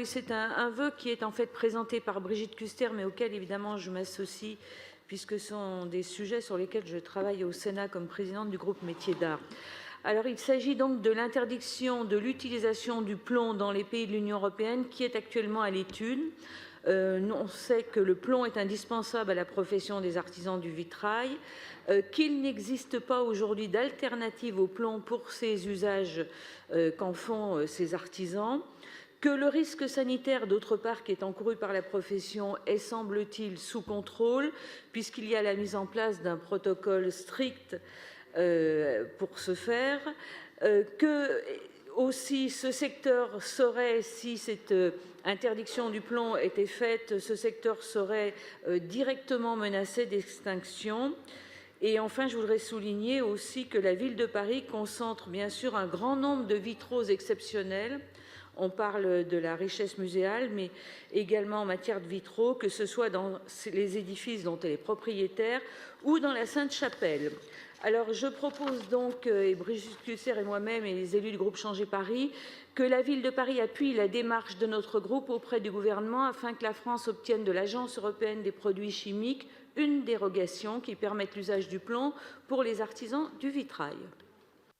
oui, c'est un vœu qui est en fait présenté par Brigitte Kuster, mais auquel évidemment je m'associe, puisque ce sont des sujets sur lesquels je travaille au Sénat comme présidente du groupe Métiers d'Art. Alors, il s'agit donc de l'interdiction de l'utilisation du plomb dans les pays de l'Union européenne qui est actuellement à l'étude. On sait que le plomb est indispensable à la profession des artisans du vitrail, qu'il n'existe pas aujourd'hui d'alternative au plomb pour ces usages qu'en font ces artisans, que le risque sanitaire, d'autre part, qui est encouru par la profession, est, semble-t-il, sous contrôle, puisqu'il y a la mise en place d'un protocole strict pour ce faire, que aussi ce secteur serait, si cette interdiction du plomb était faite, ce secteur serait directement menacé d'extinction. Et enfin, je voudrais souligner aussi que la ville de Paris concentre bien sûr un grand nombre de vitraux exceptionnels. On parle de la richesse muséale, mais également en matière de vitraux, que ce soit dans les édifices dont elle est propriétaire ou dans la Sainte-Chapelle. Alors, je propose donc, et Brigitte Kuster et moi-même et les élus du groupe Changer Paris, que la ville de Paris appuie la démarche de notre groupe auprès du gouvernement afin que la France obtienne de l'Agence européenne des produits chimiques une dérogation qui permette l'usage du plomb pour les artisans du vitrail.